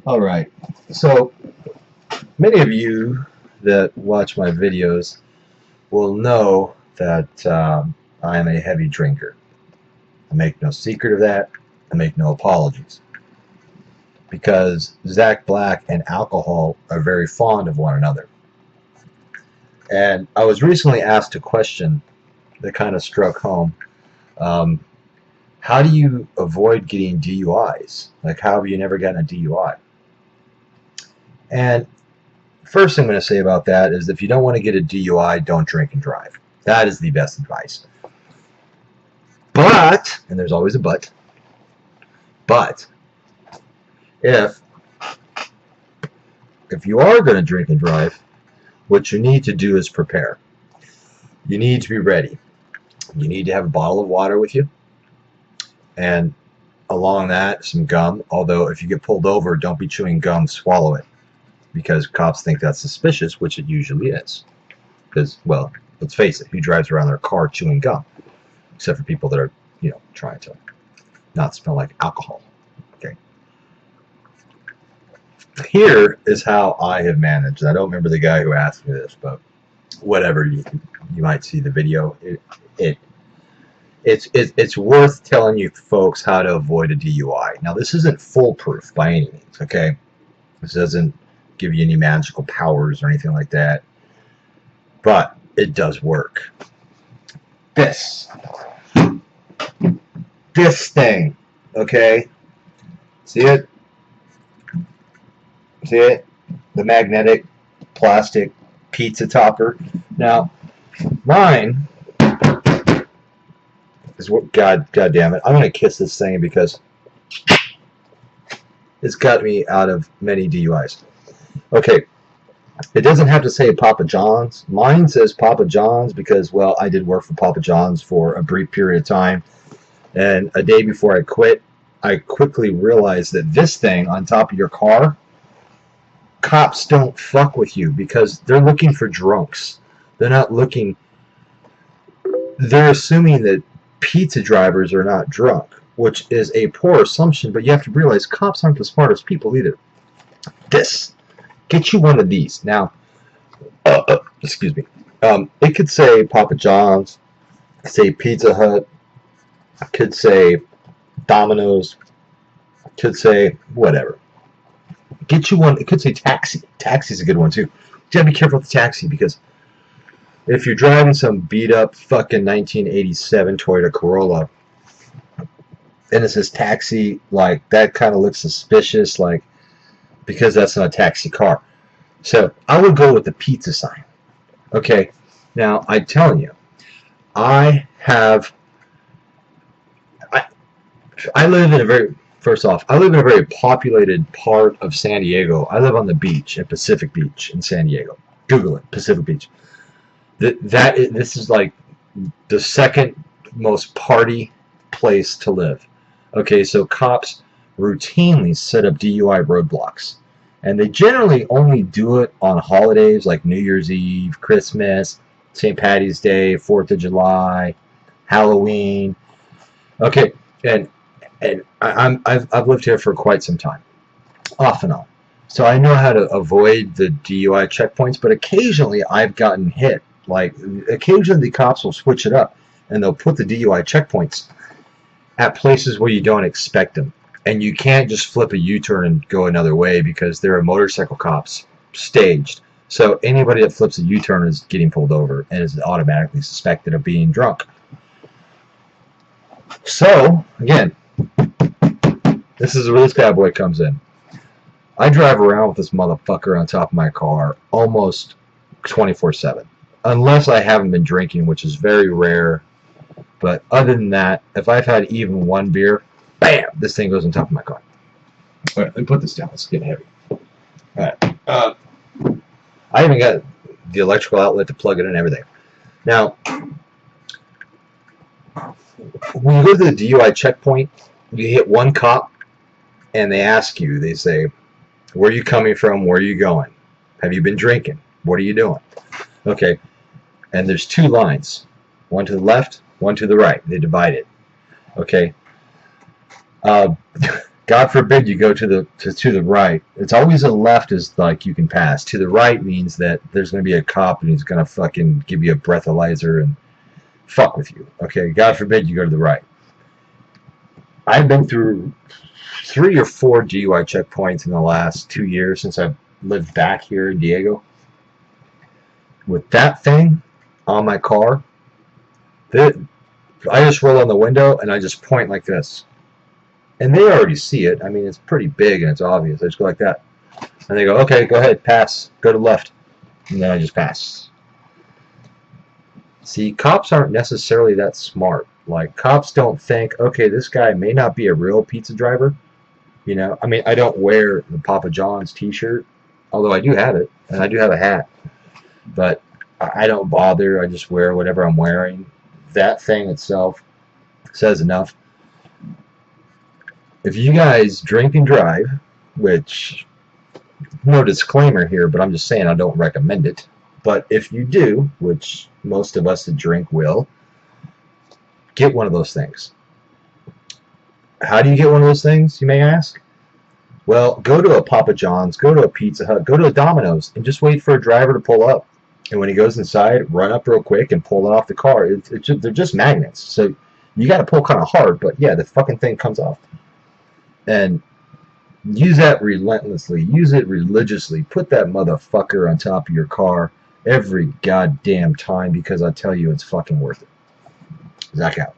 All right. So many of you that watch my videos will know that I am a heavy drinker. I make no secret of that. I make no apologies. Because Zach Black and alcohol are very fond of one another. And I was recently asked a question that kind of struck home. Um, how do you avoid getting DUIs? Like, how have you never gotten a DUI? And first thing I'm going to say about that is if you don't want to get a DUI, don't drink and drive. That is the best advice. But, and there's always a but if you are going to drink and drive, what you need to do is prepare. You need to be ready. You need to have a bottle of water with you, and along that, some gum. Although if you get pulled over, don't be chewing gum, swallow it, because cops think that's suspicious, which it usually is. Because, well, let's face it, who drives around their car chewing gum? Except for people that are, trying to not smell like alcohol. Okay. Here is how I have managed. I don't remember the guy who asked me this, but whatever, you might see the video. It's worth telling you folks how to avoid a DUI. Now, this isn't foolproof by any means, okay? This doesn't give you any magical powers or anything like that, but it does work. This thing, okay? See it? See it? The magnetic plastic pizza topper. Now, mine is what, God damn it. I'm going to kiss this thing because it's got me out of many DUIs. Okay. It doesn't have to say Papa John's. Mine says Papa John's because, well, I did work for Papa John's for a brief period of time. And a day before I quit, I quickly realized that this thing on top of your car, cops don't fuck with you because they're looking for drunks. They're not looking... They're assuming that pizza drivers are not drunk, which is a poor assumption, but you have to realize cops aren't the smartest people either. Get you one of these. Now, excuse me. It could say Papa John's, say Pizza Hut, could say Domino's, could say whatever. Get you one. It could say taxi. Taxi's a good one too. You gotta be careful with the taxi because if you're driving some beat up fucking 1987 Toyota Corolla and it says taxi, like that kind of looks suspicious, like because that's not a taxi car. So I would go with the pizza sign. Okay, now I'm telling you, I live in a very, first off, I live in a very populated part of San Diego. I live on the beach at Pacific Beach in San Diego. Google it, Pacific Beach. This is like the second most party place to live. Okay, so cops routinely set up DUI roadblocks. And they generally only do it on holidays like New Year's Eve, Christmas, St. Patty's Day, 4th of July, Halloween. Okay, and I've lived here for quite some time, off and on. So I know how to avoid the DUI checkpoints, but occasionally I've gotten hit. Like, occasionally the cops will switch it up, and they'll put the DUI checkpoints at places where you don't expect them. And you can't just flip a U-turn and go another way because there are motorcycle cops staged. So anybody that flips a U-turn is getting pulled over and is automatically suspected of being drunk. So, again, this is where this bad boy comes in. I drive around with this motherfucker on top of my car almost 24/7. Unless I haven't been drinking, which is very rare. But other than that, if I've had even one beer, bam, this thing goes on top of my car. All right, let me put this down. It's getting heavy. All right. I even got the electrical outlet to plug it in and everything. Now, when you go to the DUI checkpoint, you hit one cop, and they ask you, they say, where are you coming from? Where are you going? Have you been drinking? What are you doing? Okay. And there's two lines. One to the left, one to the right. They divide it. Okay. God forbid you go to the right. It's always a left is like you can pass. To the right means that there's going to be a cop and he's going to fucking give you a breathalyzer and fuck with you. Okay, God forbid you go to the right. I've been through 3 or 4 DUI checkpoints in the last 2 years since I've lived back here in Diego. With that thing on my car, I just roll on the window and I just point like this. And they already see it. I mean, it's pretty big and it's obvious. I just go like that. And they go, okay, go ahead, pass. Go to the left. And then I just pass. See, cops aren't necessarily that smart. Like, cops don't think, okay, this guy may not be a real pizza driver. You know, I mean, I don't wear the Papa John's t-shirt, although I do have it, and I do have a hat. But I don't bother. I just wear whatever I'm wearing. That thing itself says enough. If you guys drink and drive, which, no disclaimer here, but I'm just saying I don't recommend it. But if you do, which most of us that drink will, get one of those things. How do you get one of those things, you may ask? Well, go to a Papa John's, go to a Pizza Hut, go to a Domino's, and just wait for a driver to pull up. And when he goes inside, run up real quick and pull it off the car. They're just magnets. So you got to pull kind of hard, but yeah, the fucking thing comes off. And use that relentlessly. Use it religiously. Put that motherfucker on top of your car every goddamn time because I tell you it's fucking worth it. Zach out.